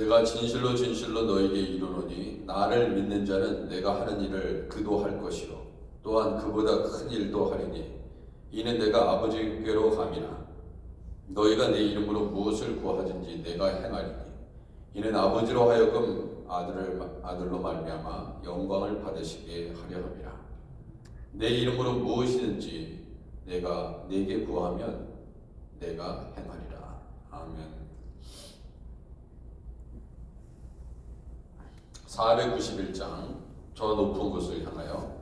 내가 진실로 진실로 너에게 이르노니 나를 믿는 자는 내가 하는 일을 그도 할 것이요 또한 그보다 큰 일도 하리니 이는 내가 아버지께로 감이나 너희가 내 이름으로 무엇을 구하든지 내가 행하리니 이는 아버지로 하여금 아들로 말미암아 영광을 받으시게 하려 함이라. 내 이름으로 무엇이든지 내가 네게 구하면 내가 행하리라. 아멘. 491장 저 높은 곳을 향하여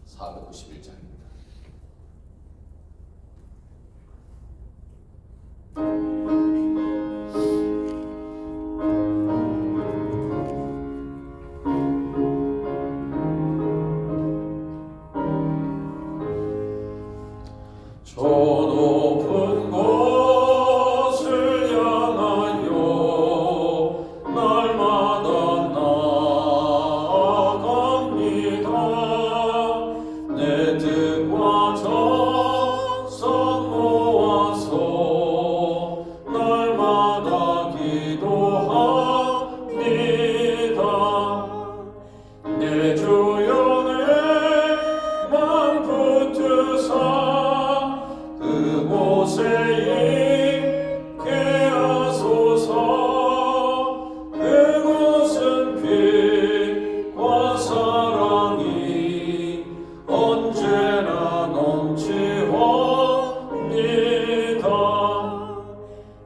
491장입니다. 저 높은 곳을 향하여 날마다 나아갑니다. 내 뜻과 정성 모아서 날마다 기도합니다. 내 주여 내 맘 붙드사 그곳에 있게 하소서. 그곳은 빛과 사랑이 언제나 넘치옵니다.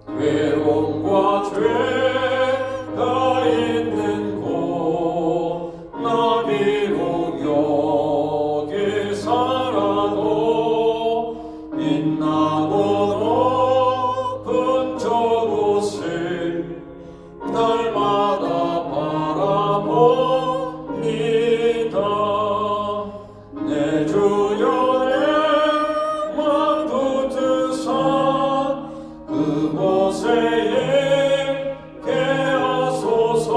외로움과 죄가 있는 곳 나 비록 여기 살아도 빛나고 높은 저곳을 날마다 바라봅니다. 내 주여 내 맘 붙드사 그곳에 있게 하소서.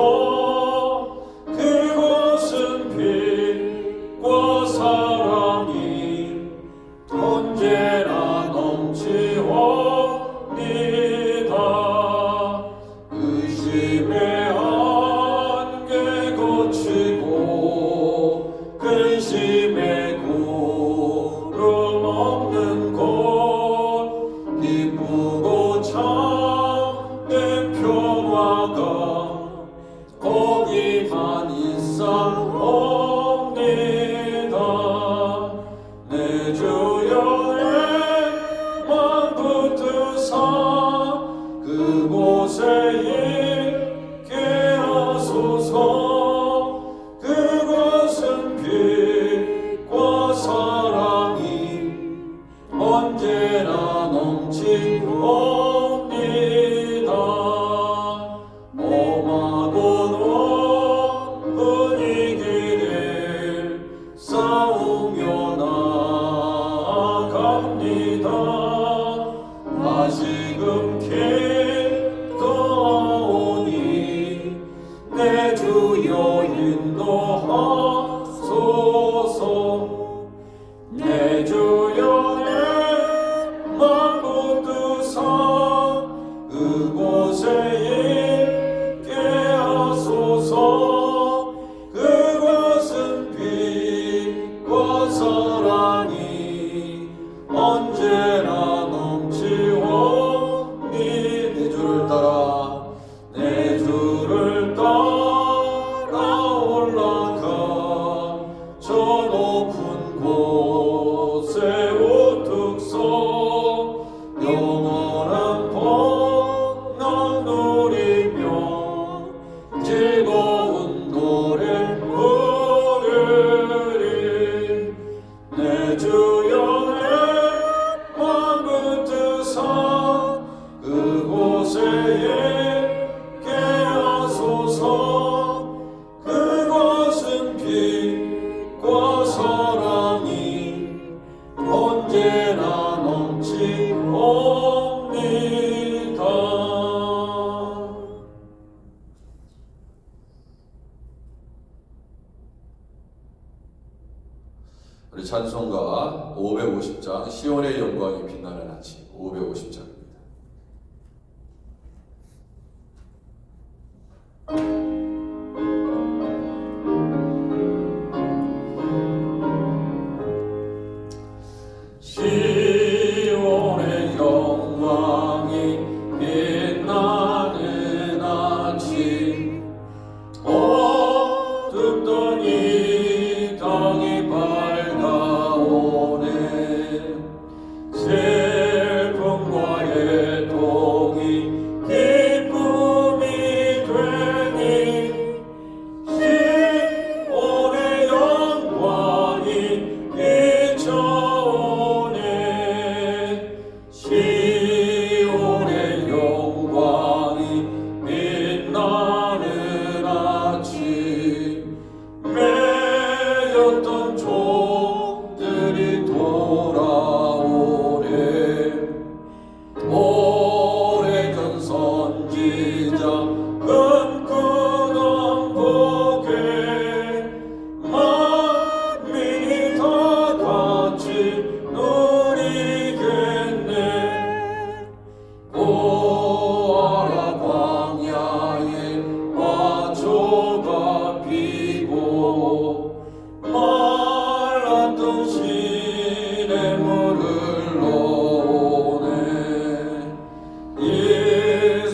그곳은 빛과 사랑이 언제나 넘치옵니다. 의심의 안개 거치고 근심의 구름 없는 곳 기쁘고 참된 평화가 거기만 있사옵니다. 내 주여 내 맘 붙드사 그곳에 있게 하소서. 그곳은 빛과 사랑이 언제나 넘치옵니다. 엄하고 높은 이 길을 싸우며 나아갑니다. 다시금 기도하오니 내 주여 인도하소서. 내 주여 내 맘 붙드사 그곳에 있게 하소서. 그곳은 빛과 사랑이 언제나 넘치오니 내 주를 따라 내 주를 따라 올라가 저 높은 곳에 우뚝 서 영원한 평안 누리며 즐거운 노래 부르리. 내 주여 내 맘 붙드사 그곳에 있게 하소서. 그곳은 빛과 사랑이 언제나 넘치옵니다. 우리 찬송가 550장 시온의 영광이 빛나는 아침 550장입니다. 오래전 선지자 꿈꾸던 복에 만민이 다 같이 누리겠네. 보아라 광야에 화초가 피고 말랐던 시냇물을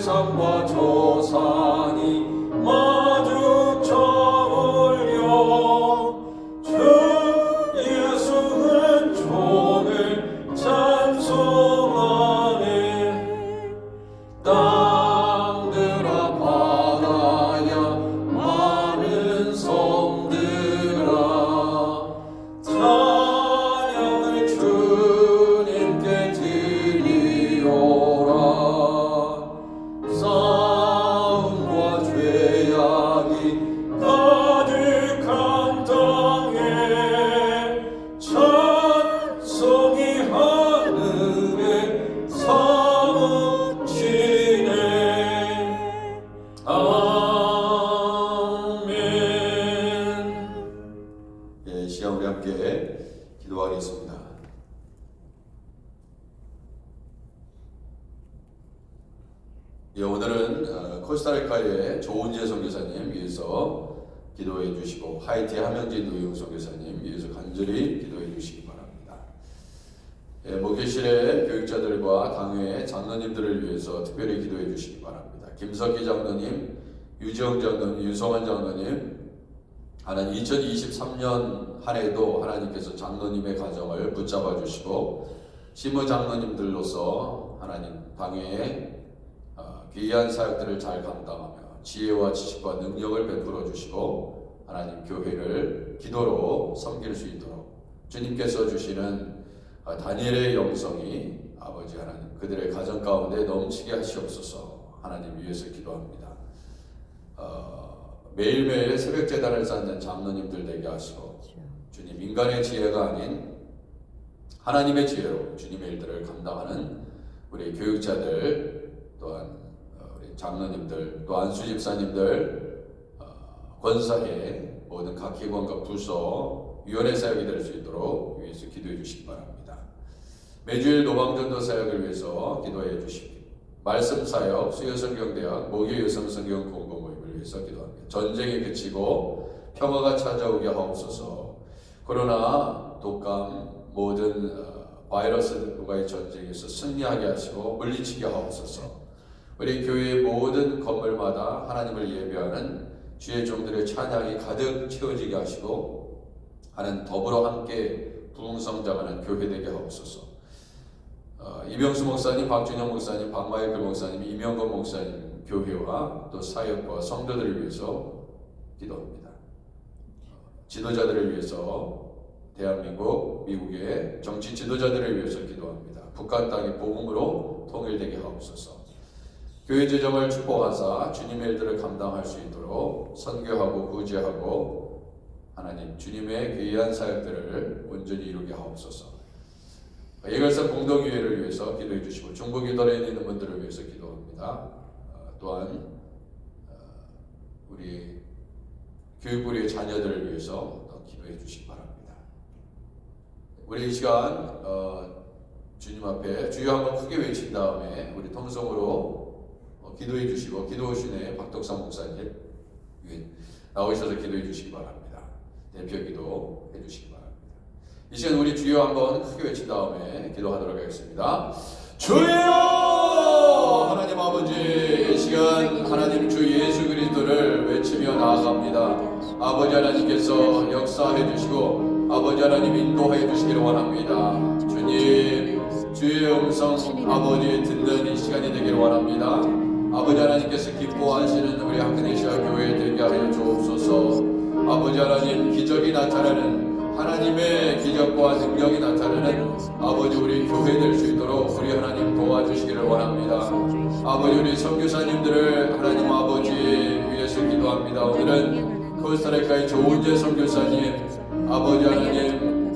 산과 조산이 마주쳐 울려 주 예수는 종을 찬송하네. 땅들아 바다야 많은 섬들아 찬양을 주님께 드리오라. 싸움과 죄악이 가득한 땅에 찬송이 하늘에 사무치네. 아멘. 예, 시간 우리 함께 기도하겠습니다. 예, 오늘은 코스타리카의 조은재 선교사님 위해서 기도해 주시고 하이티 함영진 노영 선교사님 위해서 간절히 기도해 주시기 바랍니다. 예, 목회실의 교육자들과 당회 장로님들을 위해서 특별히 기도해 주시기 바랍니다. 김석희 장로님, 유지영 장로님, 유성환 장로님, 하나님 2023년 한 해도 하나님께서 장로님의 가정을 붙잡아 주시고 시무 장로님들로서 하나님 당회에 귀한 사역들을 잘 감당하며 지혜와 지식과 능력을 베풀어 주시고 하나님 교회를 기도로 섬길 수 있도록 주님께서 주시는 다니엘의 영성이 아버지 하나님 그들의 가정 가운데 넘치게 하시옵소서. 하나님 위해서 기도합니다. 매일매일 새벽 제단을 쌓는 장로님들 되게 하시고 주님 인간의 지혜가 아닌 하나님의 지혜로 주님의 일들을 감당하는 우리 교육자들 또한 장로님들 또 안수 집사님들 권사회 모든 각 기관과 부서 위원회 사역이 될 수 있도록 위해서 기도해 주시기 바랍니다. 매주일 노방전도 사역을 위해서 기도해 주시기 말씀 사역 수요성경대학 목요 여성성경 공부 모임을 위해서 기도합니다. 전쟁이 그치고 평화가 찾아오게 하옵소서. 코로나 독감 모든 바이러스과의 전쟁에서 승리하게 하시고 물리치게 하옵소서. 우리 교회의 모든 건물마다 하나님을 예배하는 주의 종들의 찬양이 가득 채워지게 하시고 하는 더불어 함께 부흥성장하는 교회 되게 하옵소서. 이병수 목사님, 박준영 목사님, 박마이클 목사님, 이명건 목사님 교회와 또 사역과 성도들을 위해서 기도합니다. 지도자들을 위해서 대한민국, 미국의 정치 지도자들을 위해서 기도합니다. 북한 땅이 복음으로 통일되게 하옵소서. 교회 재정을 축복하사 주님의 일들을 감당할 수 있도록 선교하고 구제하고 하나님 주님의 귀한 사역들을 온전히 이루게 하옵소서. 예결사 공동위회를 위해서 기도해 주시고 중부 기도에 있는 분들을 위해서 기도합니다. 또한 우리 교육부의 자녀들을 위해서 기도해 주시기 바랍니다. 우리 이 시간 주님 앞에 주여 한번 크게 외친 다음에 우리 통성으로 기도해 주시고 기도하시네 박덕상 목사님 나오셔서 기도해 주시기 바랍니다. 대표 기도 해 주시기 바랍니다. 이 시간 우리 주여 한번 크게 외친 다음에 기도하도록 하겠습니다. 주여! 하나님 아버지 이 시간 하나님 주 예수 그리스도를 외치며 나아갑니다. 아버지 하나님께서 역사해 주시고 아버지 하나님 인도해 주시기를 원합니다. 주님 주의 음성 아버지 듣는 이 시간이 되기를 원합니다. 아버지 하나님께서 기뻐하시는 우리 하크네시아 교회 되게 하여 주옵소서. 아버지 하나님 기적이 나타나는 하나님의 기적과 능력이 나타나는 아버지 우리 교회 될 수 있도록 우리 하나님 도와주시기를 원합니다. 아버지 우리 선교사님들을 하나님 아버지 위해서 기도합니다. 오늘은 코스타리카의 조은재 선교사님 아버지 하나님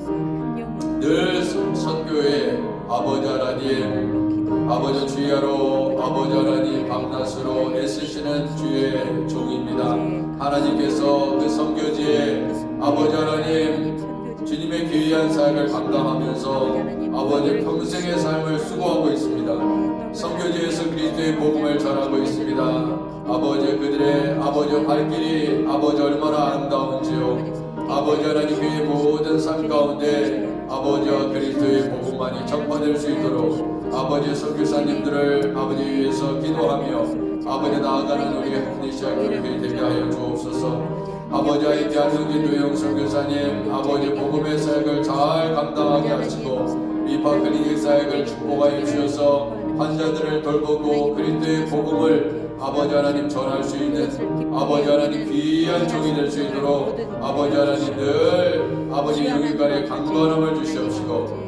늘 선교에 아버지 하나님 아버지 주야로 아버지 하나님 밤낮으로 애쓰시는 주의 종입니다. 하나님께서 그 선교지에 아버지 하나님 주님의 귀한 사역을 감당하면서 아버지 평생의 삶을 수고하고 있습니다. 선교지에서 그리스도의 복음을 전하고 있습니다. 아버지 그들의 아버지 발길이 아버지 얼마나 아름다운지요. 아버지 하나님 그의 모든 삶 가운데 아버지와 그리스도의 복음만이 전파될 수 있도록 아버지 선교사님들을 아버지 위해서 기도하며 아버지 나아가는 우리 한리시아 교회 되게 하여 주옵소서. 아버지와 이렇게 한흥진 노영 선교사님 아버지 복음의 사역을 잘 감당하게 하시고 미파 클리닉 사역을 축복하여 주셔서 환자들을 돌보고 그리스도의 복음을 아버지 하나님 전할 수 있는 아버지 하나님 귀한 종이 될 수 있도록 아버지 하나님 늘 아버지 영육간에 강건함을 주시옵시고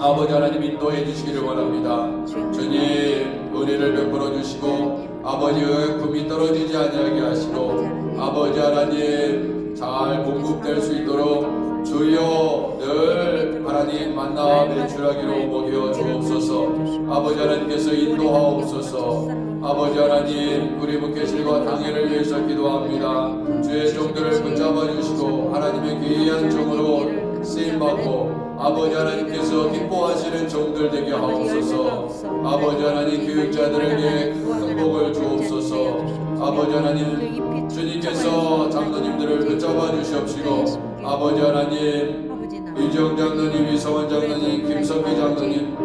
아버지 하나님 인도해 주시기를 원합니다. 주님 은혜를 베풀어 주시고 아버지의 품이 떨어지지 아니하게 하시고 아버지 하나님 잘 공급될 수 있도록 주여 늘 하나님 만나 매출하기로 먹여 주옵소서. 아버지 하나님께서 인도하옵소서. 아버지 하나님 우리 목회실과 당회를 위해서 기도합니다. 주의 종들을 붙잡아 주시고 하나님의 귀한 종으로 쓰임받고 아버지 하나님께서 기뻐하시는 종들 되게 하옵소서. 아버지 하나님 교육자들에게 큰 복을 주옵소서. 아버지 하나님 주님께서 장로님들을 붙잡아 주시옵시고 아버지 하나님 이정 장로님, 이성원 장로님, 김석희 장로님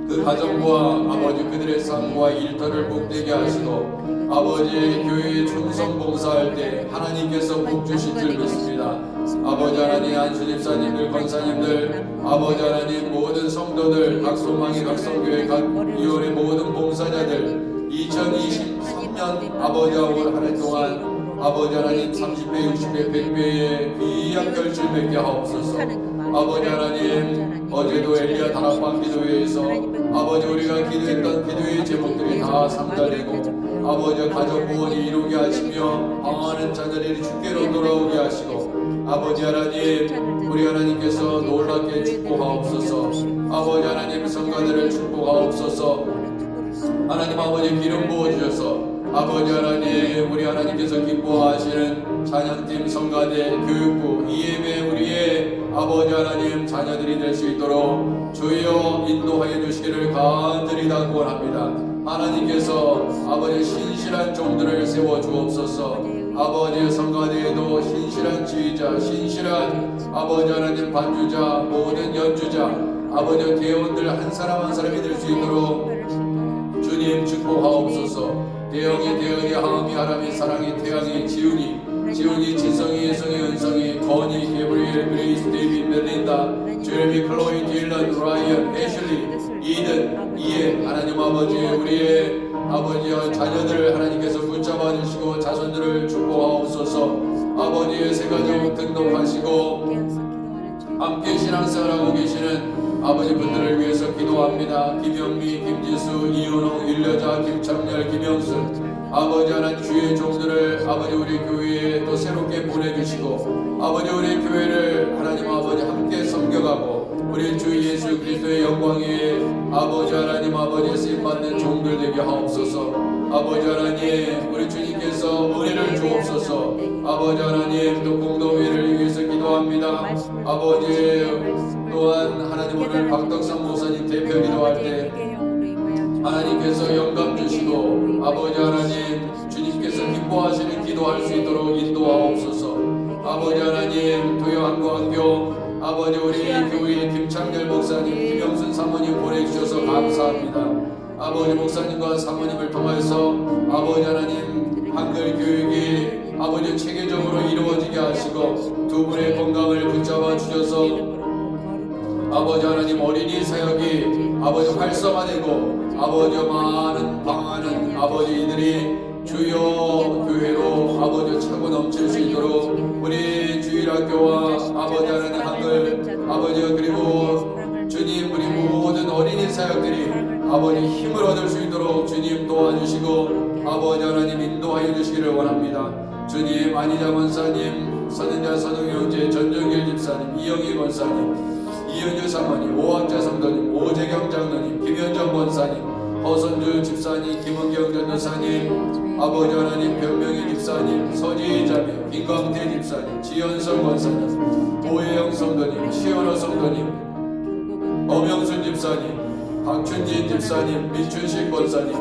그 가정과 아버지 그들의 삶과 일터를 복되게 하시고 아버지 교회에 충성 봉사할 때 하나님께서 복 주실 줄 믿습니다. 아버지 하나님 안수집사님들 권사님들 아버지 하나님 모든 성도들 각 소망의 각 성교회 각 위원회 모든 봉사자들 2023년 아버지하고 한 해 동안 아버지 하나님 30배 60배 100배의 귀한 결실 맺게 하옵소서. 아버지 하나님 어제도 엘리야 다락방 기도회에서 아버지 우리가 기도했던 기도의 제목들이 다 상달되고 아버지 가족 구원이 이루게 하시며 방황하는 자녀들이 주께로 돌아오게 하시고 아버지 하나님 우리 하나님께서 놀랍게 축복하옵소서. 아버지 하나님 성가들을 축복하옵소서. 하나님 아버지 기름 부어주셔서 아버지 하나님 우리 하나님께서 기뻐하시는 찬양팀 성가대 교육부 이예배 우리의 아버지 하나님 자녀들이 될 수 있도록 주여 인도하여 주시기를 간절히 당부합니다. 하나님께서 아버지 신실한 종들을 세워 주옵소서. 아버지 성가대에도 신실한 지휘자 신실한 아버지 하나님 반주자 모든 연주자 아버지 대원들 한 사람 한 사람이 될 수 있도록 주님 축복하옵소서. 대영이 하음이 하람이 사랑이 태양이 지훈이 지성이 예성이 은성이 건이 게브리엘 그레이스 데이빗 멜린다 제레미 클로이 딜런 라이언 애슐리 이든 이에 하나님 아버지 우리의 아버지와 자녀들을 하나님께서 붙잡아 주시고 자손들을 축복하옵소서. 아버지의 새 가정 등록하시고 함께 신앙생활하고 계시는 아버지 분들을 위해서 기도합니다. 김영미, 김지수, 이윤홍, 일여자, 김창렬, 김영수 아버지 하나님 주의 종들을 아버지 우리 교회에 또 새롭게 보내주시고 아버지 우리 교회를 하나님 아버지 함께 섬겨가고 우리 주 예수 그리스도의 영광에 아버지 하나님 아버지 쓰임받는 종들 되게 하옵소서. 아버지 하나님 우리 주님께서 은혜를 주옵소서. 아버지 하나님 또 공동회를 위해서 기도합니다. 아버지 또한 하나님 오늘 박덕상 목사님 대표 기도할 때 하나님께서 영감 주시고 아버지 하나님 주님께서 기뻐하시는 기도할 수 있도록 인도하옵소서. 아버지 하나님 도요한국학교 아버지 우리 교회 김창렬 목사님 김영순 사모님 보내주셔서 감사합니다. 아버지 목사님과 사모님을 통해서 아버지 하나님 한글 교육이 아버지 체계적으로 이루어지게 하시고 두 분의 건강을 붙잡아 주셔서 아버지 하나님 어린이 사역이 아버지 활성화되고 아버지 많은 방하는 아버지 이들이 주여 교회로 아버지 차고 넘칠 수 있도록 우리 주일학교와 아버지 하나님 한글 아버지 그리고 주님 우리 모든 어린이 사역들이 아버지 힘을 얻을 수 있도록 주님 도와주시고 아버지 하나님 인도하여 주시기를 원합니다. 주님 안희자 권사님 선은자 선웅 형제 전정길 집사님 이영희 권사님 이은주 사모님, 오학재 성도님, 오재경 장로님, 김현정 권사님, 허선주 집사님, 김은경 전도사님, 아버지 하나님 변명희 집사님, 서지희 자매, 김광태 집사님, 지현성 권사님, 오혜영 성도님, 시현호 성도님, 엄영순 집사님, 박춘진 집사님, 민춘식 권사님,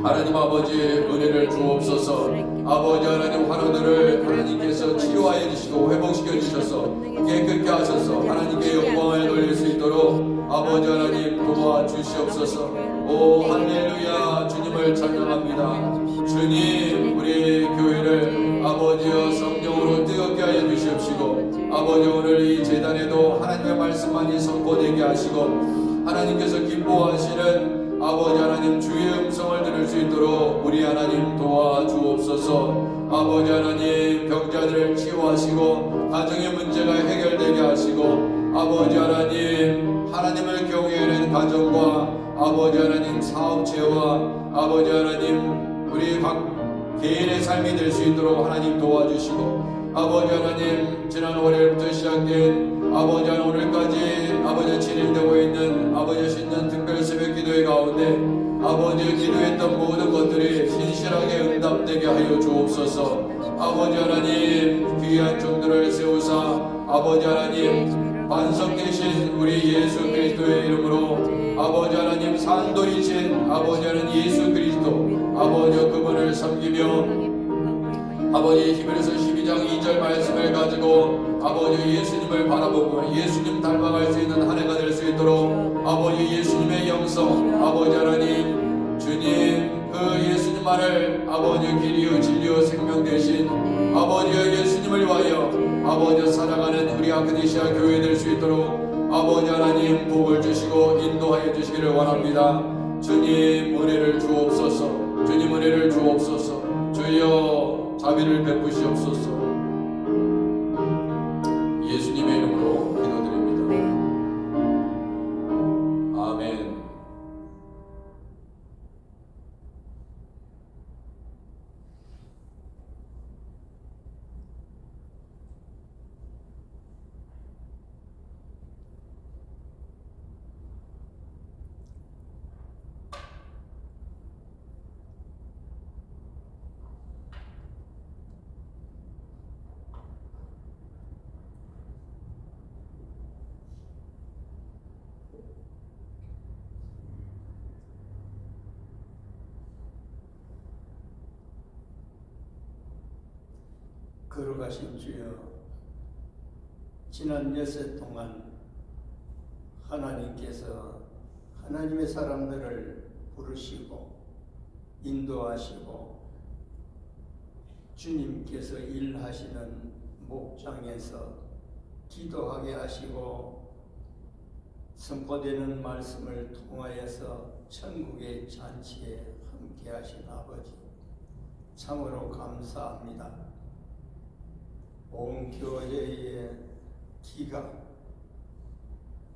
하나님 아버지 은혜를 주옵소서. 아버지 하나님 환우들을 하나님께서 치유하여 주시고 회복시켜 주셔서 깨끗게 하셔서 하나님께 영광을 돌릴 수 있도록 아버지 하나님 도와주시옵소서. 오 할렐루야. 주님을 찬양합니다. 주님 우리 교회를 아버지여 성령으로 뜨겁게 하여 주시옵시고 아버지 오늘 이 제단에도 하나님의 말씀만이 선포되게 하시고 하나님께서 기뻐하시는 아버지 하나님 주의 음성을 들을 수 있도록 우리 하나님 도와주옵소서. 아버지 하나님 병자들을 치유하시고 가정의 문제가 해결되게 하시고 아버지 하나님 하나님을 경외하는 가정과 아버지 하나님 사업체와 아버지 하나님 우리 각 개인의 삶이 될 수 있도록 하나님 도와주시고 아버지 하나님 지난 월요일부터 시작된 아버지 하나님 오늘까지 아버지 진행되고 있는 아버지 신년 특별 새벽 기도회 가운데 아버지 기도했던 모든 것들이 신실하게 응답되게 하여 주옵소서. 아버지 하나님 귀한 종들을 세우사 아버지 하나님 반석 되신 우리 예수 그리스도의 이름으로 아버지 하나님 산돌이신 아버지 하나님 예수 그리스도 아버지 그분을 섬기며 아버지 히브리서 12장 2절 말씀을 가지고 아버지 예수님을 바라보고 예수님 닮아갈 수 있는 한 해가 될 수 있도록 아버지 예수님의 영성 아버지 하나님 주님 그 예수님만을 아버지 길이요 진리요 생명 되신 아버지 예수님을 위하여 아버지 살아가는 우리 아크니시아 교회 될 수 있도록 아버지 하나님 복을 주시고 인도하여 주시기를 원합니다. 주님 은혜를 주옵소서. 주님 은혜를 주옵소서. 주여 자비를 베푸시옵소서. 예수님의 이름으로 기도드립니다. 아멘. 거룩하신 주여, 지난 엿새 동안 하나님께서 하나님의 사람들을 부르시고 인도하시고 주님께서 일하시는 목장에서 기도하게 하시고 선포되는 말씀을 통하여서 천국의 잔치에 함께 하신 아버지 참으로 감사합니다. 온 교회의 기가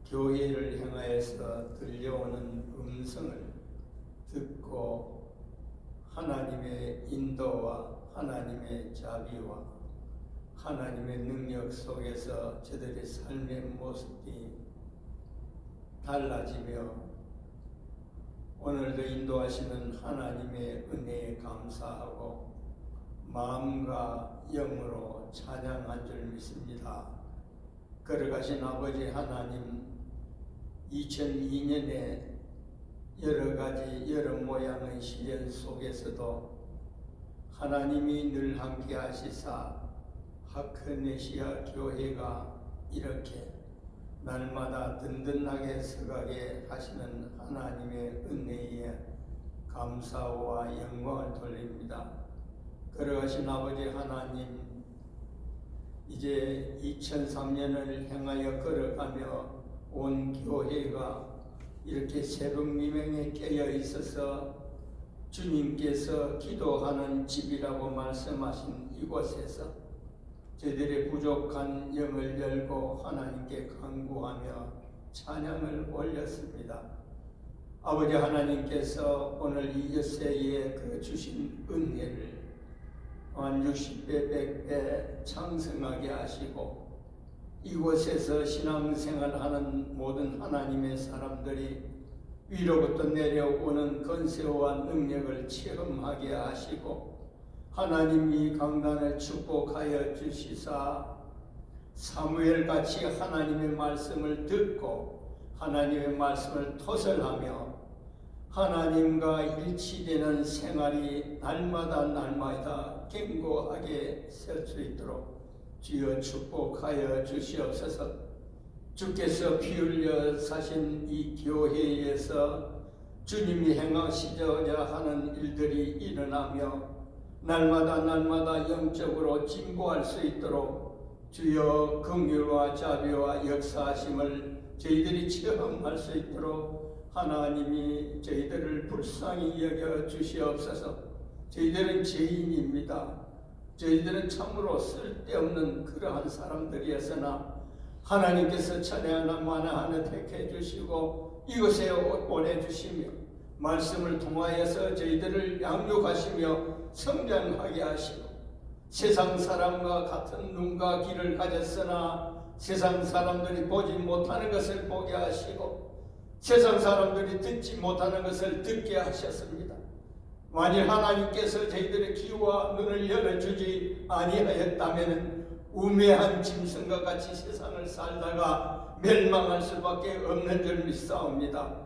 교회를 향하여서 들려오는 음성을 듣고 하나님의 인도와 하나님의 자비와 하나님의 능력 속에서 저들의 삶의 모습이 달라지며 오늘도 인도하시는 하나님의 은혜에 감사하고 마음과 영으로 찬양한 줄 믿습니다. 거룩하신 아버지 하나님, 2002년에 여러 가지 여러 모양의 시련 속에서도 하나님이 늘 함께 하시사 아크니시아 교회가 이렇게 날마다 든든하게 서가게 하시는 하나님의 은혜에 감사와 영광을 돌립니다. 거룩하신 아버지 하나님, 이제 2003년을 향하여 걸어가며 온 교회가 이렇게 새벽 미명에 깨어 있어서 주님께서 기도하는 집이라고 말씀하신 이곳에서 저희들의 부족한 영을 열고 하나님께 간구하며 찬양을 올렸습니다. 아버지 하나님께서 오늘 이 엿새에 그 주신 은혜를 한 60배 100배 창성하게 하시고 이곳에서 신앙생활하는 모든 하나님의 사람들이 위로부터 내려오는 권세와 능력을 체험하게 하시고 하나님이 강단을 축복하여 주시사 사무엘같이 하나님의 말씀을 듣고 하나님의 말씀을 토설하며 하나님과 일치되는 생활이 날마다 견고하게 설 수 있도록 주여 축복하여 주시옵소서. 주께서 피 흘려 사신 이 교회에서 주님이 행하시고자 하는 일들이 일어나며 날마다 영적으로 진보할 수 있도록 주여 긍휼과 자비와 역사하심을 저희들이 체험할 수 있도록 하나님이 저희들을 불쌍히 여겨 주시옵소서. 저희들은 죄인입니다. 저희들은 참으로 쓸데없는 그러한 사람들이었으나 하나님께서 천에 하나 만에 하나 택해 주시고 이곳에 보내주시며 말씀을 통하여서 저희들을 양육하시며 성장하게 하시고 세상 사람과 같은 눈과 귀를 가졌으나 세상 사람들이 보지 못하는 것을 보게 하시고 세상 사람들이 듣지 못하는 것을 듣게 하셨습니다. 만일 하나님께서 저희들의 귀와 눈을 열어주지 아니하였다면 우매한 짐승과 같이 세상을 살다가 멸망할 수밖에 없는 줄 믿사옵니다.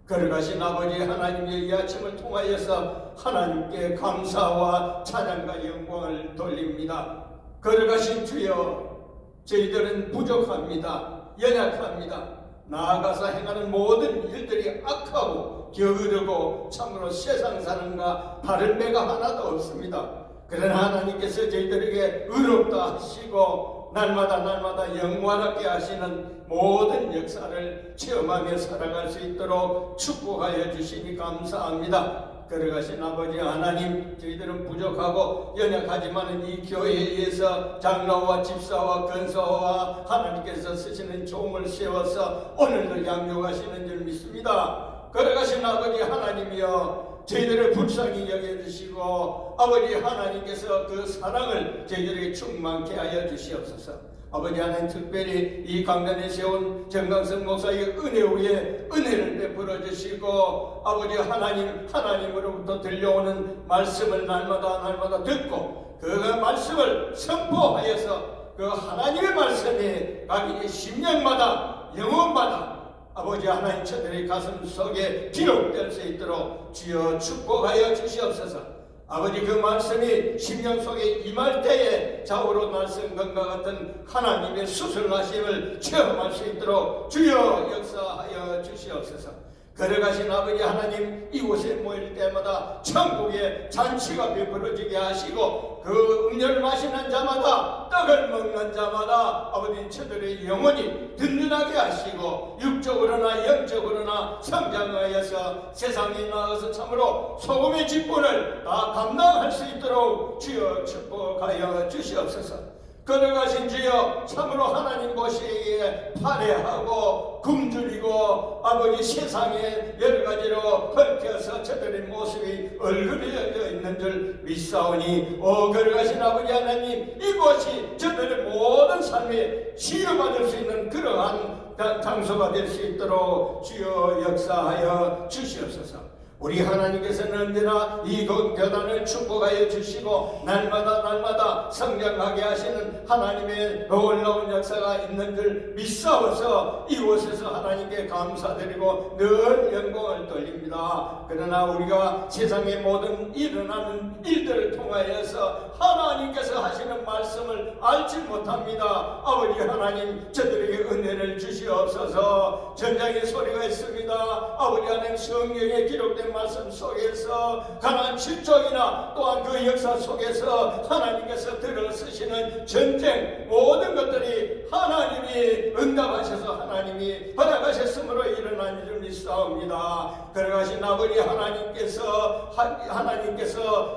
거룩하신 아버지 하나님의 이 아침을 통하여서 하나님께 감사와 찬양과 영광을 돌립니다. 거룩하신 주여, 저희들은 부족합니다. 연약합니다. 나아가서 행하는 모든 일들이 악하고 게으르고 참으로 세상 사람과 다른 배가 하나도 없습니다. 그러나 하나님께서 저희들에게 의롭다 하시고 날마다 영원하게 하시는 모든 역사를 체험하며 살아갈 수 있도록 축복하여 주시니 감사합니다. 거룩하신 아버지 하나님, 저희들은 부족하고 연약하지만 이 교회에서 장로와 집사와 권사와 하나님께서 쓰시는 종을 세워서 오늘도 양육하시는 줄 믿습니다. 거룩하신 아버지 하나님이여, 저희들을 불쌍히 여겨주시고 아버지 하나님께서 그 사랑을 저희들에게 충만케 하여 주시옵소서. 아버지 하나님, 특별히 이 강단에 세운 정강석 목사의 은혜 위에 은혜를 베풀어 주시고 아버지 하나님으로부터 들려오는 말씀을 날마다 듣고 그 말씀을 선포하여서 그 하나님의 말씀이 각 심령마다 영혼마다 아버지 하나님 저들의 가슴 속에 기록될 수 있도록 주여 축복하여 주시옵소서. 아버지 그 말씀이 심령 속에 임할 때에 좌우로 날성건과 같은 하나님의 수술하심을 체험할 수 있도록 주여 역사하여 주시옵소서. 거룩하신 아버지 하나님, 이곳에 모일 때마다 천국의 잔치가 베풀어지게 하시고 그 음료를 마시는 자마다 떡을 먹는 자마다 아버지 저들의 영혼이 든든하게 하시고 육적으로나 영적으로나 성장하여서 세상에 나가서 참으로 소금의 직분을 다 감당할 수 있도록 주여 축복하여 주시옵소서. 거룩하신 주여, 참으로 하나님 보시기에 파래하고 굶주리고 아버지 세상에 여러 가지로 헐켜서 저들의 모습이 얼그려져 있는 줄 믿사오니 거룩하신 아버지 하나님, 이곳이 저들의 모든 삶에 치유받을 수 있는 그러한 장소가 될 수 있도록 주여 역사하여 주시옵소서. 우리 하나님께서는 언제나 이 교단을 축복하여 주시고 날마다 성장하게 하시는 하나님의 놀라운 역사가 있는 줄 믿사오서 이곳에서 하나님께 감사드리고 늘 영광을 돌립니다. 그러나 우리가 세상의 모든 일어나는 일들을 통하여서 하나님께서 하시는 말씀을 알지 못합니다. 아버지 하나님, 저들에게 은혜를 주시옵소서. 전장의 소리가 있습니다. 아버지 하나님, 성경에 기록된 말씀 속에서 가나안 7족이나 또한 그 역사 속에서 하나님께서 들어쓰시는 전쟁 모든 것들이 하나님이 응답하셔서 하나님이 허락하셨으므로 일어난 줄 믿사옵니다. 그러가신 아버지 하나님께서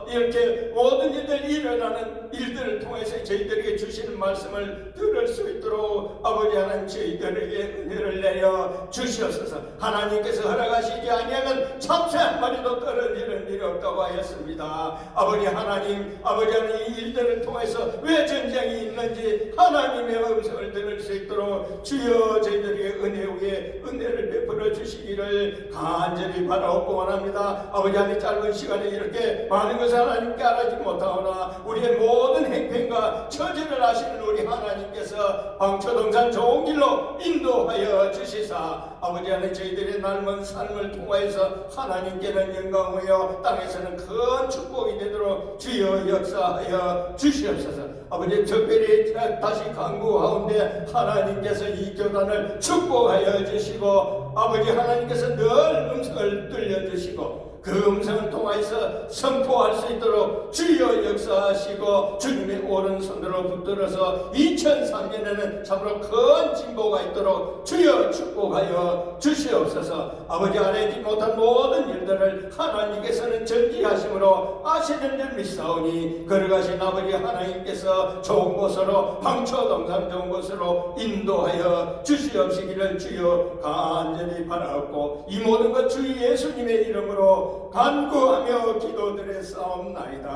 이렇게 모든 일들 일어나는 일들을 통해서 저희들에게 주시는 말씀을 들을 수 있도록 아버지 하나님 저희들에게 은혜를 내려 주시옵소서. 하나님께서 허락하시지 아니하면 참새 한 마리도 떨어지는 일이 없다고 하였습니다. 아버지 하나님, 아버지 하나님, 이 일들을 통해서 왜 전쟁이 있는지 하나님의 음성을 들을 수 있도록 주여 저희들에게 은혜 위에 은혜를 베풀어 주시기를 간절히 바라옵고 원합니다. 아버지 하나님, 짧은 시간에 이렇게 많은 것을 하나님께 알아지 못하오나 우리의 모든 행편과 처지를 아시는 우리 하나님께서 방초동산 좋은 길로 인도하여 주시사 아버지 하나님, 저희들의 삶은 삶을 통하여서 하나님께는 영광이요 땅에서는 큰 축복이 되도록 주여 역사하여 주시옵소서. 아버지, 특별히 다시 간구하온데 하나님께서 이 교단을 축복하여 주시고 아버지 하나님께서 늘 음성을 들려주시고 그 음성을 통하여서 선포할 수 있도록 주여 역사하시고 주님의 오른손으로 붙들어서 2003년에는 참으로 큰 진보가 있도록 주여 축복하여 주시옵소서. 아버지, 알지 못한 모든 일들을 하나님께서는 전지하심으로 아시는 줄 믿사오니 걸어가신 아버지 하나님께서 좋은 곳으로 방초동산 좋은 곳으로 인도하여 주시옵시기를 주여 간절히 바라옵고 이 모든 것 주 예수님의 이름으로 간구하며 기도드렸사옵나이다.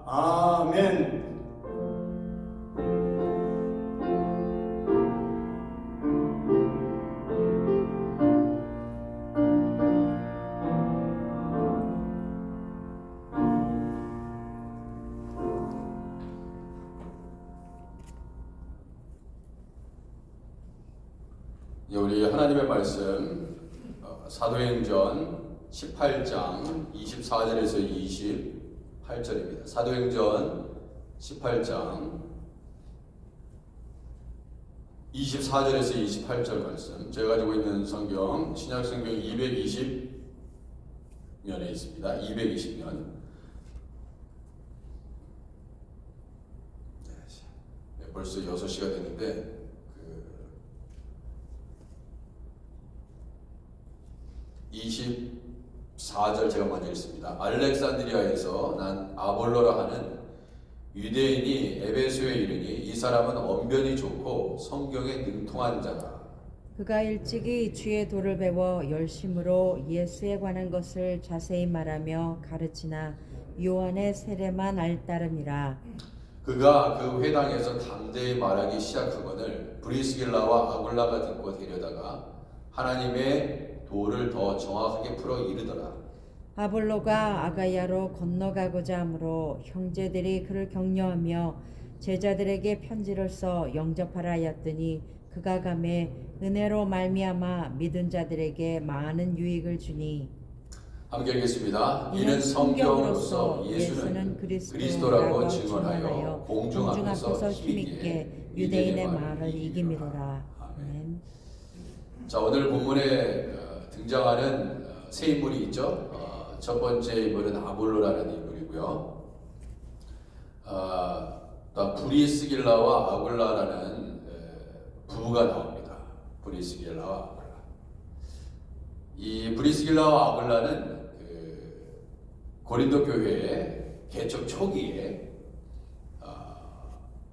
아멘. 우리 하나님의 말씀 사도행전 18장 24절에서 28절입니다. 사도행전 18장 24절에서 28절 말씀. 제가 가지고 있는 성경 신약성경 220면에 있습니다. 220면. 벌써 6시가 됐는데 24절 제가 먼저 읽습니다. 알렉산드리아에서 난 아볼로라 하는 유대인이 에베소에 이르니 이 사람은 언변이 좋고 성경에 능통한 자라. 그가 일찍이 주의 도를 배워 열심으로 예수에 관한 것을 자세히 말하며 가르치나 요한의 세례만 알따름이라. 그가 그 회당에서 담대히 말하기 시작하거늘 브리스길라와 아굴라가 듣고 데려다가 하나님의 도를 더 정확하게 풀어 이르더라. 아볼로가 아가야로 건너가고자 하므로 형제들이 그를 격려하며 제자들에게 편지를 써 영접하라 하였더니 그가 가매 은혜로 말미암아 믿은 자들에게 많은 유익을 주니. 함께 읽겠습니다. 이는 성경으로서 예수는 그리스도라고 증언하여 공중 앞에서 힘있게 유대인의 말을 이기미로라. 아멘. 자, 오늘 본문에 등장하는 세 인물이 있죠. 첫 번째 인물은 아볼로라는 인물이고요. 또 브리스길라와 아굴라라는 부부가 나옵니다. 브리스길라와 아굴라. 이 브리스길라와 아굴라는 고린도 교회의 개척 초기에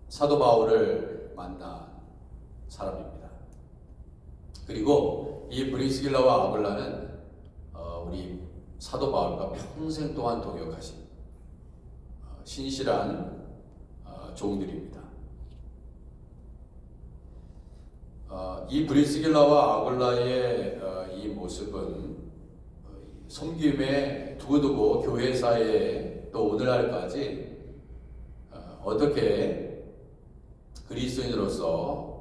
사도 바울을 만난 사람입니다. 그리고 이 브리스길라와 아굴라는 우리 사도 바울과 평생 동안 동역하신 신실한 종들입니다. 이 브리스길라와 아굴라의 이 모습은 섬김에 두고두고 교회사에 또 오늘날까지 어떻게 그리스도인으로서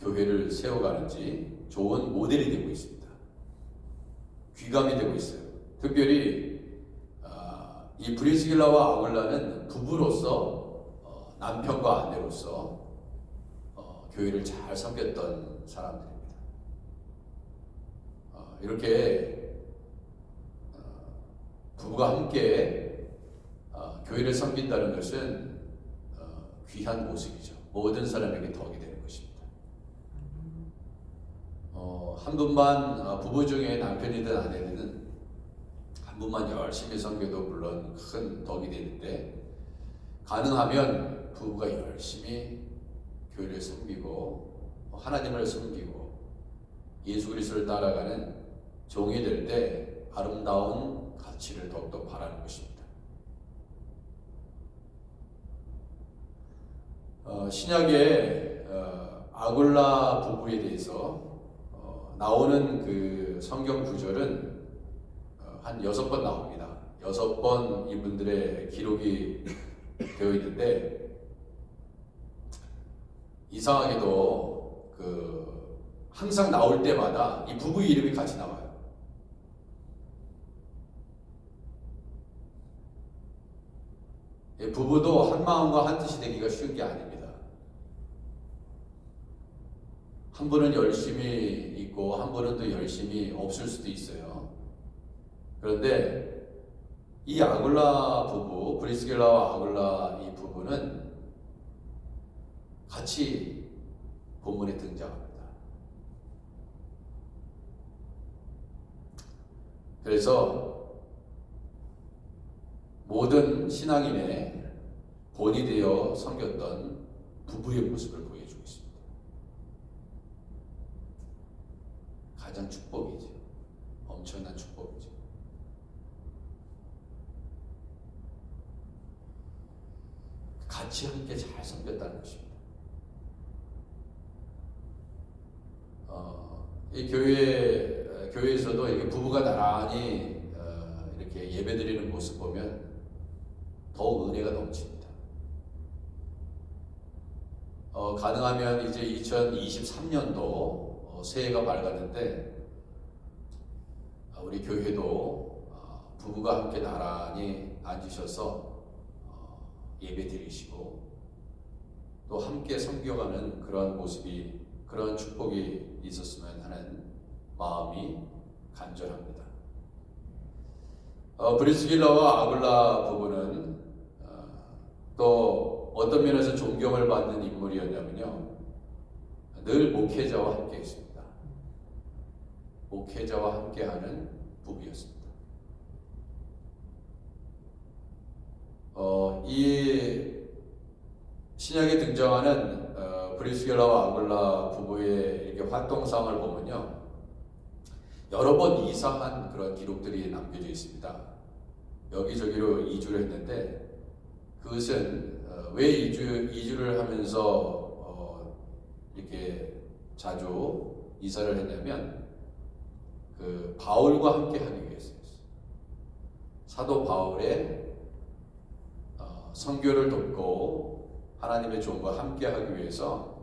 교회를 세워가는지 좋은 모델이 되고 있습니다. 귀감이 되고 있어요. 특별히 이 브리스길라와 아굴라는 부부로서 남편과 아내로서 교회를 잘 섬겼던 사람들입니다. 이렇게 부부가 함께 교회를 섬긴다는 것은 귀한 모습이죠. 모든 사람에게 덕이 되는 것입니다. 한 분만 부부 중에 남편이든 아내든 한 분만 열심히 섬겨도 물론 큰 덕이 되는데 가능하면 부부가 열심히 교회를 섬기고 하나님을 섬기고 예수 그리스도를 따라가는 종이 될 때 아름다운 가치를 더욱더 바라는 것입니다. 신약의 아굴라 부부에 대해서 나오는 그 성경 구절은 한 6번 나옵니다. 6번 이분들의 기록이 되어 있는데 이상하게도 항상 나올 때마다 이 부부 이름이 같이 나와요. 부부도 한 마음과 한 뜻이 되기가 쉬운 게 아닙니다. 한 분은 열심히 있고 한 분은 또 열심히 없을 수도 있어요. 그런데 이 아굴라 부부, 브리스길라와 아굴라 이 부부는 같이 본문에 등장합니다. 그래서 모든 신앙인의 본이 되어 섬겼던 부부의 모습을 보여주고 있습니다. 가장 축복이죠. 엄청난 축복이죠. 같이 함께 잘 섬겼다는 것입니다. 이 교회에서도 이렇게 부부가 나란히 이렇게 예배드리는 모습 보면 더욱 은혜가 넘칩니다. 가능하면 이제 2023년도 새해가 밝았는데 우리 교회도 부부가 함께 나란히 앉으셔서 예배 드리시고 또 함께 섬겨가는 그런 모습이, 그런 축복이 있었으면 하는 마음이 간절합니다. 브리스길라와 아굴라 부부는 또 어떤 면에서 존경을 받는 인물이었냐면요, 늘 목회자와 함께 했습니다. 목회자와 함께하는 부부였습니다. 이 신약에 등장하는 브리스길라와 아굴라 부부의 이렇게 활동상을 보면요, 여러 번 이상한 그런 기록들이 남겨져 있습니다. 여기저기로 이주를 했는데 그것은 왜 이주를 하면서 이렇게 자주 이사를 했냐면 바울과 함께 하기 위해서였어요. 사도 바울의 선교를 돕고 하나님의 종과 함께 하기 위해서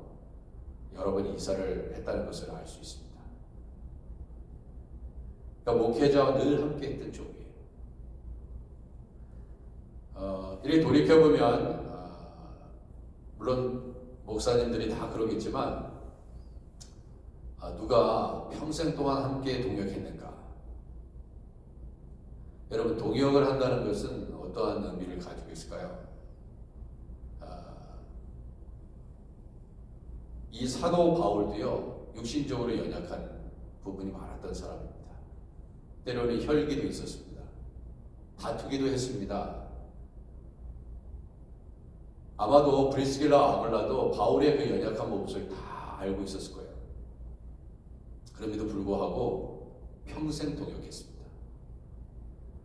여러 번 이사를 했다는 것을 알 수 있습니다. 그러니까 목회자와 늘 함께 했던 종이에요. 이렇게 돌이켜보면 물론 목사님들이 다 그러겠지만 누가 평생 동안 함께 동역했는가? 여러분, 동역을 한다는 것은 어떠한 의미를 가지고 있을까요? 이 사도 바울도요, 육신적으로 연약한 부분이 많았던 사람입니다. 때로는 혈기도 있었습니다. 다투기도 했습니다. 아마도 브리스길라 아굴라도 바울의 그 연약한 모습을 다 알고 있었을 거예요. 그럼에도 불구하고 평생 동역했습니다.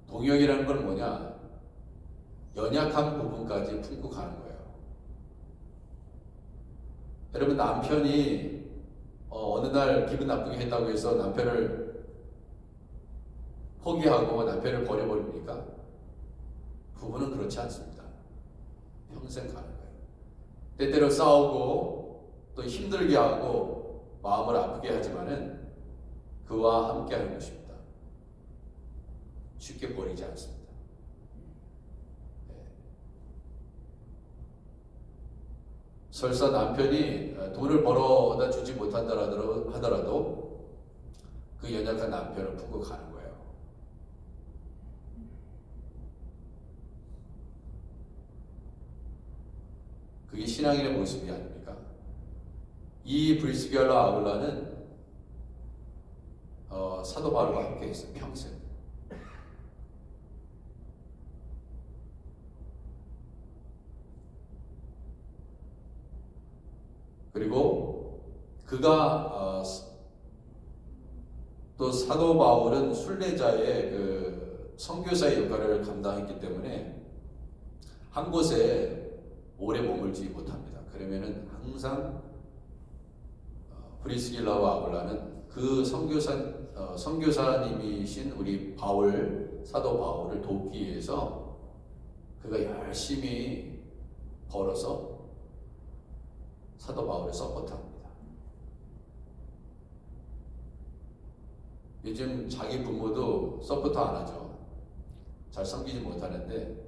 동역이라는 건 뭐냐? 연약한 부분까지 품고 가는 거예요. 여러분, 남편이 어느 날 기분 나쁘게 했다고 해서 남편을 포기하고 남편을 버려버립니까? 부부는 그렇지 않습니다. 평생 가는 거예요. 때때로 싸우고 또 힘들게 하고 마음을 아프게 하지만은 그와 함께 하는 것입니다. 쉽게 버리지 않습니다. 설사 남편이 돈을 벌어다 주지 못한다 하더라도 그 연약한 남편을 품고 가는 거예요. 그게 신앙인의 모습이 아닙니까? 이 브리스길라 아굴라는 사도 바울과 함께 했어요. 평생. 그리고 그가 또 사도 바울은 순례자의 그 선교사의 역할을 감당했기 때문에 한 곳에 오래 머물지 못합니다. 그러면은 항상 브리스길라와 아굴라는 그 선교사님이신 우리 사도 바울을 돕기 위해서 그가 열심히 벌어서 사도 바울을 서포트합니다. 요즘 자기 부모도 서포트 안 하죠. 잘 섬기지 못하는데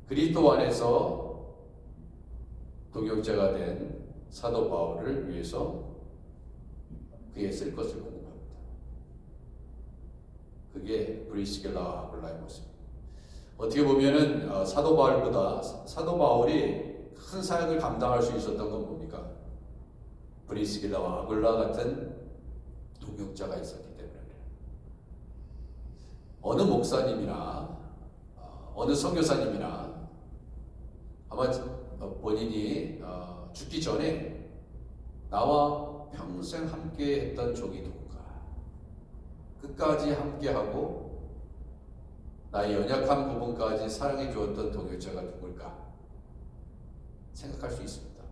그리스도 안에서 동역자가 된 사도 바울을 위해서 그의 쓸 것을 공급합니다. 그게 브리스길라와 아굴라의 모습입니다. 어떻게 보면은 사도 바울보다 사도 바울이 큰 사역을 감당할 수 있었던 건 뭡니까? 브리스길라와 아굴라 같은 동역자가 있었기 때문에 그래요. 어느 목사님이나 어느 선교사님이나 아마 본인이 죽기 전에 나와 평생 함께 했던 종이 누군가, 끝까지 함께하고 나의 연약한 부분까지 사랑해 주었던 동역자가 누굴까 생각할 수 있습니다.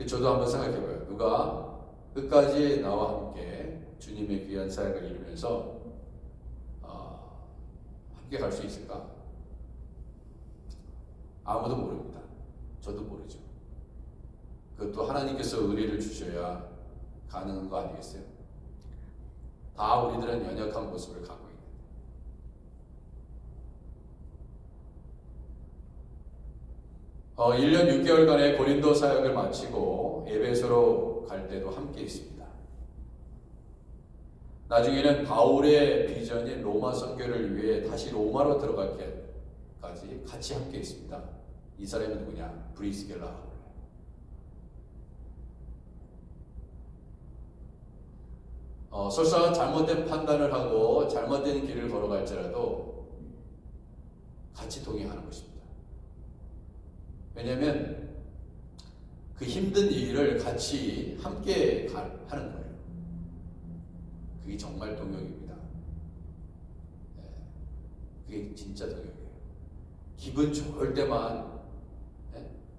저도 한번 생각해 봐요. 누가 끝까지 나와 함께 주님의 귀한 사역을 이루면서 함께 갈 수 있을까? 아무도 모릅니다. 저도 모르죠. 그것도 하나님께서 의뢰를 주셔야 가능한 거 아니겠어요? 다 우리들은 연약한 모습을 갖고 있는데. 1년 6개월간의 고린도 사역을 마치고 에베소로 갈 때도 함께 있습니다. 나중에는 바울의 비전인 로마 선교를 위해 다시 로마로 들어갈 때까지 같이 함께 있습니다. 이 사람이 누구냐? 브리스길라. 설사 잘못된 판단을 하고 잘못된 길을 걸어갈지라도 같이 동행하는 것입니다. 왜냐하면 그 힘든 일을 같이 함께 하는 거예요. 그게 정말 동역입니다. 그게 진짜 동역이에요. 기분 좋을 때만,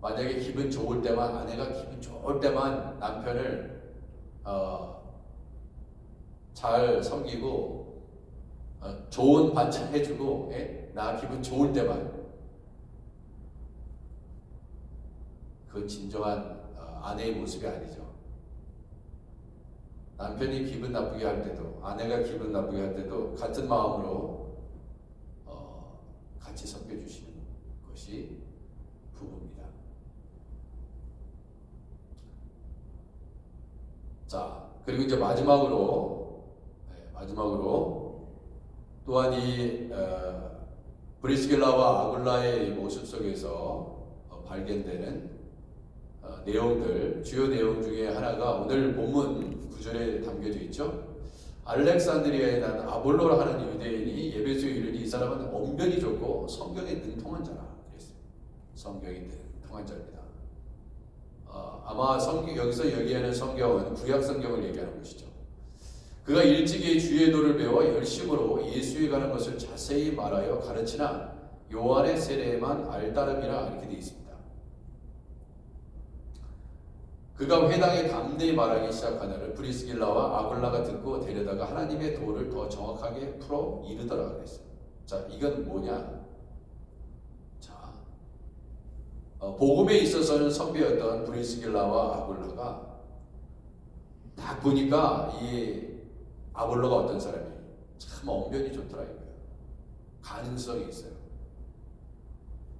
만약에 기분 좋을 때만, 아내가 기분 좋을 때만 남편을 잘 섬기고 좋은 반찬 해주고 나 기분 좋을 때만, 그건 진정한 아내의 모습이 아니죠. 남편이 기분 나쁘게 할 때도, 아내가 기분 나쁘게 할 때도 같은 마음으로 같이 섬겨주시는 것이 부부입니다. 자, 그리고 이제 마지막으로 또한 이 브리스길라와 아굴라의 모습 속에서 발견되는 내용들, 주요 내용 중에 하나가 오늘 본문 9절에 담겨져 있죠. 알렉산드리아에 난 아볼로라 하는 유대인이 예배소에 이르니 이 사람은 언변이 좋고 성경에 능통한 자라 그랬어요. 성경에 능통한 자입니다. 아마 여기서 얘기하는 성경은 구약 성경을 얘기하는 것이죠. 그가 일찍이 주의 도를 배워 열심으로 예수에 관한 것을 자세히 말하여 가르치나 요한의 세례에만 알따름이라 이렇게 되어 있습니다. 그가 회당에 담대히 말하기 시작하느라 브리스길라와 아굴라가 듣고 데려다가 하나님의 도를 더 정확하게 풀어 이르더라 그랬어요. 자, 이건 뭐냐? 자, 복음에 있어서는 선배였던 브리스길라와 아굴라가 딱 보니까 이 아볼로가 어떤 사람이에요? 참 언변이 좋더라 이거예요. 가능성이 있어요.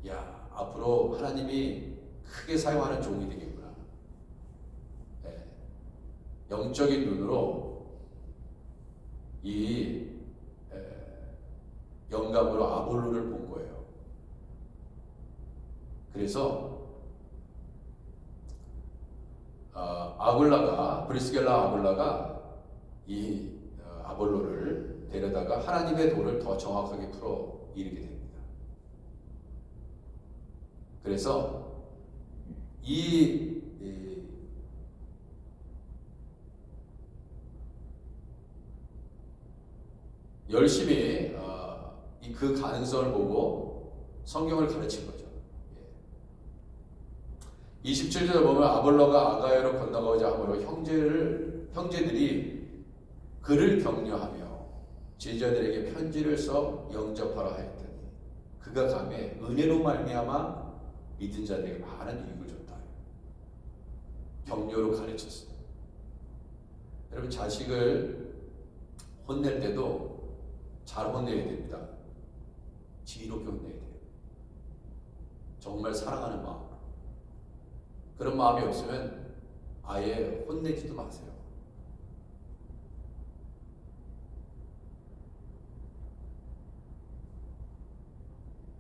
야, 앞으로 하나님이 크게 사용하는 종이 되겠구나. 영적인 눈으로 이 영감으로 아볼로를 본 거예요. 그래서 브리스길라 아굴라가 이 아볼로를 데려다가 하나님의 도를 더 정확하게 풀어 이르게 됩니다. 그래서 열심히 그 가능성을 보고 성경을 가르친 거죠. 27절에 보면 아볼로가 아가야로 건너가고자 하므로 형제들이 그를 격려하며 제자들에게 편지를 써 영접하라 하였더니 그가 감에 은혜로 말미암아 믿은 자들에게 많은 유익을 줬다. 격려로 가르쳤어요. 여러분, 자식을 혼낼 때도 잘 혼내야 됩니다. 지혜롭게 혼내야 돼요. 정말 사랑하는 마음. 그런 마음이 없으면 아예 혼내지도 마세요.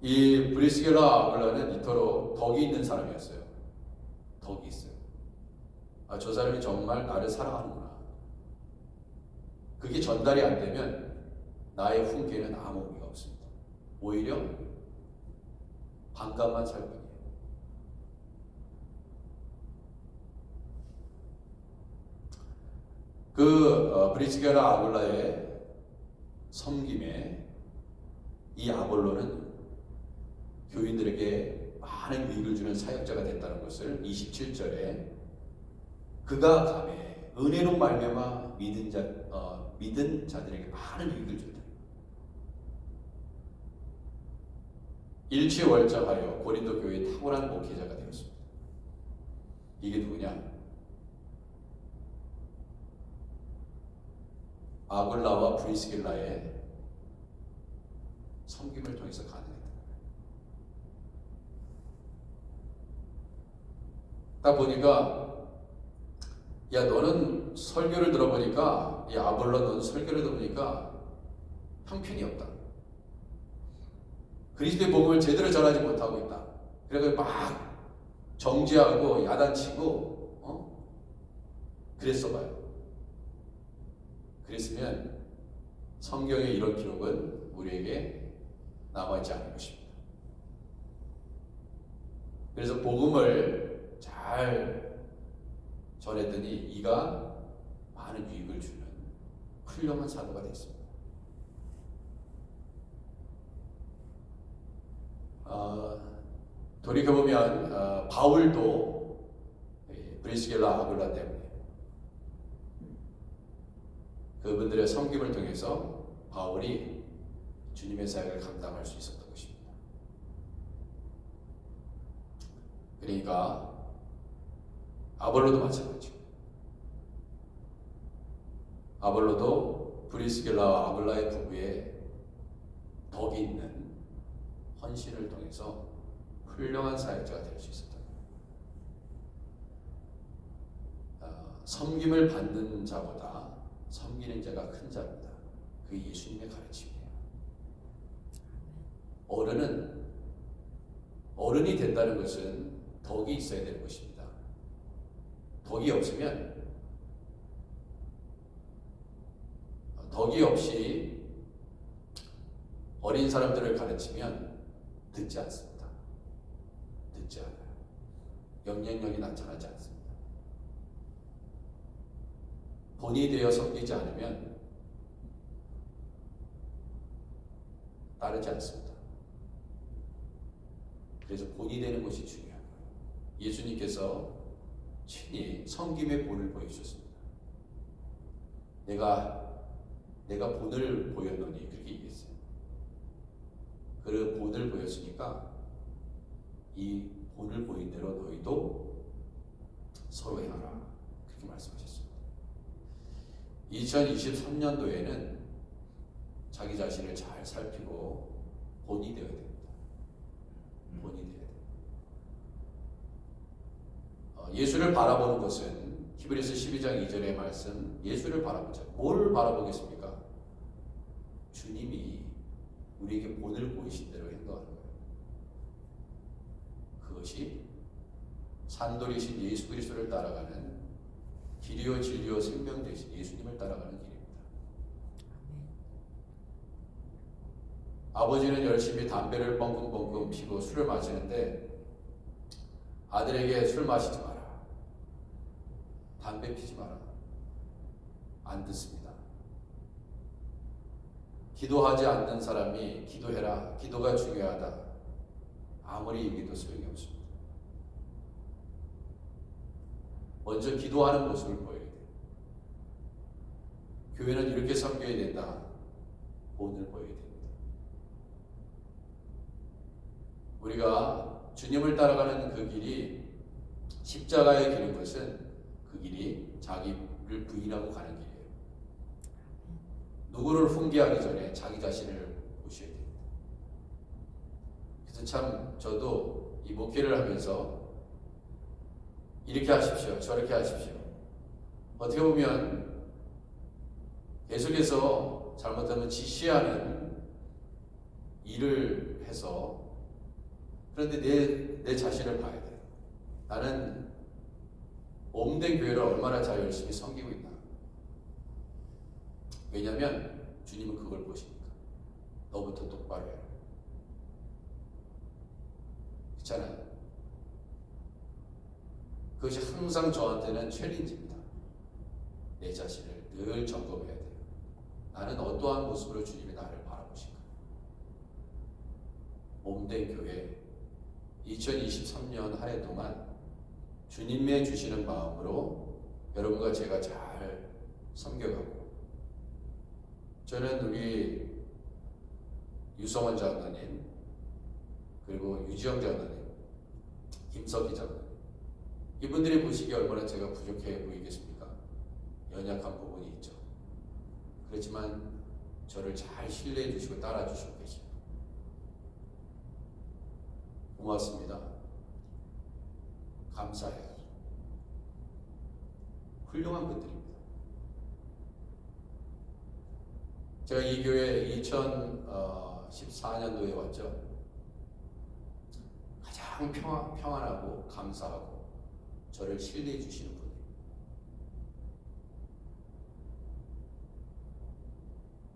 이 브리스길라 아굴라는 이토록 덕이 있는 사람이었어요. 덕이 있어요. 저 사람이 정말 나를 사랑하는구나. 그게 전달이 안 되면 나의 훈계는 아무 의미가 없습니다. 오히려 반감만 살 뿐이에요. 브리스길라 아굴라의 섬김에 이 아볼로는 교인들에게 많은 유익을 주는 사역자가 됐다는 것을 27절에 그가 감에 은혜로 말미암아 믿은 자들에게 많은 유익을 준다. 일취월장하여 고린도 교회의 탁월한 목회자가 되었습니다. 이게 누구냐? 아굴라와 브리스길라의 섬김을 통해서 가능했다. 딱 보니까 야, 너는 설교를 들어보니까, 야, 아볼로 너는 설교를 들어보니까 형편이 없다. 그리스도의 복음을 제대로 전하지 못하고 있다. 그래서 막 정죄하고 야단치고 그랬어 봐요. 그랬으면 성경에 이런 기록은 우리에게 남아있지 않을 것입니다. 그래서 복음을 잘 전했더니 이가 많은 유익을 주는 훌륭한 사도가 됐습니다. 돌이켜보면 바울도 브리스길라 아굴라 때문에 그분들의 섬김을 통해서 바울이 주님의 사역을 감당할 수 있었던 것입니다. 그러니까 아볼로도 마찬가지고 아볼로도 브리스길라와 아굴라의 부부의 덕이 있는 헌신을 통해서 훌륭한 사역자가 될 수 있었다. 섬김을 받는 자보다 섬기는 자가 큰 자입니다. 그게 예수님의 가르침이에요. 어른이 된다는 것은 덕이 있어야 되는 것입니다. 덕이 없으면 덕이 없이 어린 사람들을 가르치면 듣지 않습니다. 듣지 않아요. 영향력이 나타나지 않습니다. 본이 되어 섬기지 않으면 따르지 않습니다. 그래서 본이 되는 것이 중요한 거예요. 예수님께서 친히 섬김의 본을 보여주셨습니다. 내가 본을 보였노니 그렇게 얘기했어요. 그 본을 보였으니까 이 본을 보인 대로 너희도 서로 행하라. 그렇게 말씀하셨습니다. 2023년도에는 자기 자신을 잘 살피고 본이 되어야 됩니다. 본이 되어야 됩니다. 예수를 바라보는 것은 히브리서 12장 2절의 말씀, 예수를 바라보자. 뭘 바라보겠습니까? 주님이 우리에게 본을 보이신 대로 행동하는 거예요. 그것이 산돌이신 예수 그리스도를 따라가는 길이요 진리요 생명 되신 예수님을 따라가는 길입니다. 아버지는 열심히 담배를 뻥긋뻥긋 피고 술을 마시는데 아들에게 술 마시지 마라. 담배 피지 마라. 안 듣습니다. 기도하지 않는 사람이 기도해라, 기도가 중요하다, 아무리 얘기해도 소용이 없습니다. 먼저 기도하는 모습을 보여야 돼요. 교회는 이렇게 섬겨야 된다, 본을 보여야 됩니다. 우리가 주님을 따라가는 그 길이, 십자가의 길인 것은 그 길이 자기를 부인하고 가는 길이에요. 누구를 훈계하기 전에 자기 자신을 보셔야 됩니다. 그래서 참 저도 이 목회를 하면서 이렇게 하십시오, 저렇게 하십시오, 어떻게 보면 계속해서 잘못하면 지시하는 일을 해서, 그런데 내 자신을 봐야 돼요. 나는 몸된 교회를 얼마나 잘 열심히 섬기고 있나. 왜냐하면 주님은 그걸 보시니까. 너부터 똑바로 해라. 그렇잖아요. 그것이 항상 저한테는 챌린지입니다. 내 자신을 늘 점검해야 돼요. 나는 어떠한 모습으로 주님이 나를 바라보실까. 몸된 교회 2023년 한 해 동안 주님의 주시는 마음으로 여러분과 제가 잘 섬겨가고, 저는 우리 유성원 장로님, 그리고 유지영 장로님, 김석희 장로님, 이분들이 보시기에 얼마나 제가 부족해 보이겠습니까? 연약한 부분이 있죠. 그렇지만 저를 잘 신뢰해 주시고 따라 주시고 계십니다. 고맙습니다. 감사해요. 훌륭한 분들입니다. 제가 이 교회 2014년도에 왔죠. 가장 평안하고 감사하고 저를 신뢰해 주시는 분이에요.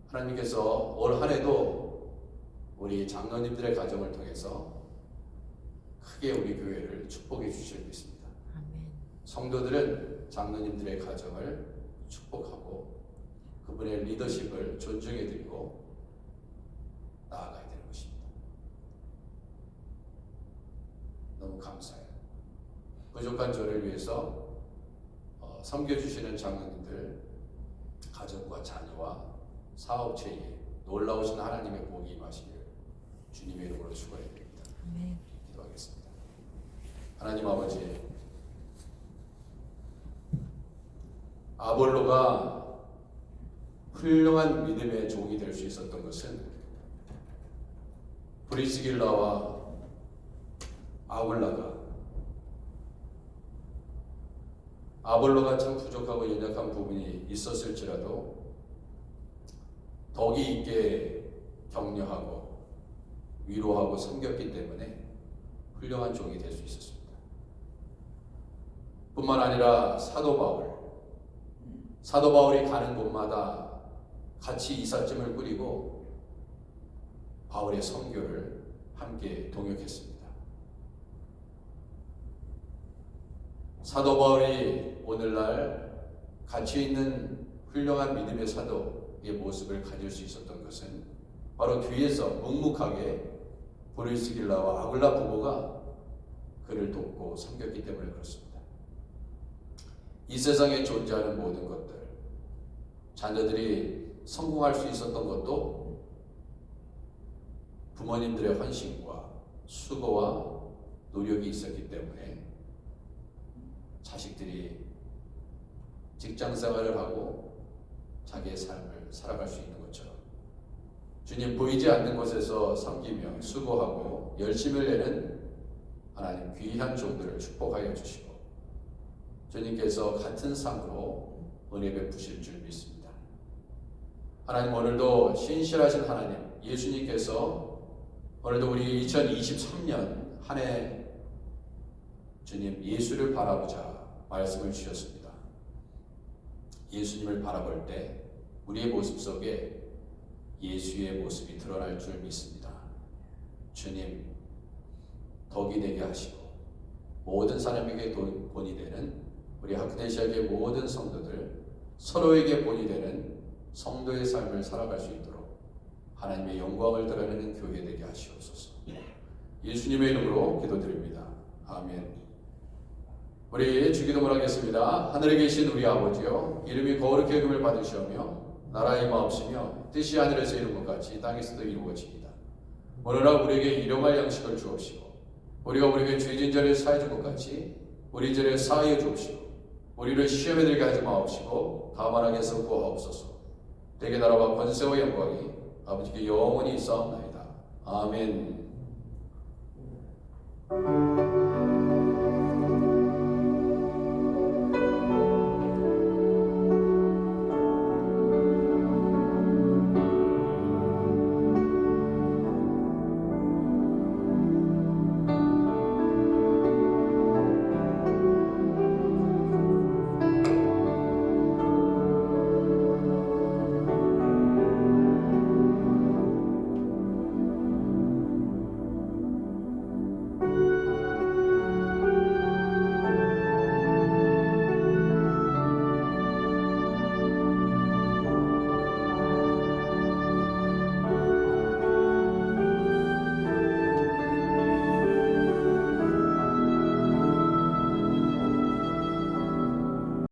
하나님께서 올 한 해도 우리 장로님들의 가정을 통해서 크게 우리 교회를 축복해 주실 믿습니다. 아멘. 성도들은 장로님들의 가정을 축복하고 그분의 리더십을 존중해 드리고 나아가야 되는 것입니다. 너무 감사해요. 부족한 저를 위해서 섬겨주시는 장로님들 가정과 자녀와 사업체에 놀라우신 하나님의 복이 임하시길 주님의 이름으로 축원드립니다. 아멘. 기도하겠습니다. 하나님 아버지, 아볼로가 훌륭한 믿음의 종이 될 수 있었던 것은 브리스길라와 아굴라가, 아볼로가 참 부족하고 연약한 부분이 있었을지라도 덕이 있게 격려하고 위로하고 섬겼기 때문에 훌륭한 종이 될 수 있었습니다. 뿐만 아니라 사도 바울이 가는 곳마다 같이 이삿짐을 꾸리고 바울의 선교를 함께 동역했습니다. 사도 바울이 오늘날 가치 있는 훌륭한 믿음의 사도의 모습을 가질 수 있었던 것은 바로 뒤에서 묵묵하게 브리스길라와 아굴라 부부가 그를 돕고 섬겼기 때문에 그렇습니다. 이 세상에 존재하는 모든 것들, 자녀들이 성공할 수 있었던 것도 부모님들의 헌신과 수고와 노력이 있었기 때문에 자식들이 직장 생활을 하고 자기의 삶을 살아갈 수 있는 것처럼 주님 보이지 않는 곳에서 섬기며 수고하고 열심을 내는 하나님 귀한 종들을 축복하여 주시고 주님께서 같은 상으로 은혜 베푸실 줄 믿습니다. 하나님, 오늘도 신실하신 하나님, 예수님께서 오늘도 우리 2023년 한 해 주님 예수를 바라보자 말씀을 주셨습니다. 예수님을 바라볼 때 우리의 모습 속에 예수의 모습이 드러날 줄 믿습니다. 주님, 덕이 되게 하시고 모든 사람에게 본이 되는 우리 하크데시아교회 모든 성도들, 서로에게 본이 되는 성도의 삶을 살아갈 수 있도록 하나님의 영광을 드러내는 교회 되게 하시옵소서. 예수님의 이름으로 기도드립니다. 아멘. 우리 주기도문 하겠습니다. 하늘에 계신 우리 아버지여, 이름이 거룩히 여김을 받으시오며 나라가 임하옵시며 뜻이 하늘에서 이룬 것 같이 땅에서도 이루어집니다. 오늘날 우리에게 일용할 양식을 주옵시고 우리가 우리에게 죄진 자를 사해 준 것 같이 우리 죄를 사하여 주옵시고 우리를 시험에 들게 하지 마옵시고 다만 악에서 구하옵소서. 대개 나라와 권세와 영광이 아버지께 영원히 있사옵나이다. 아멘.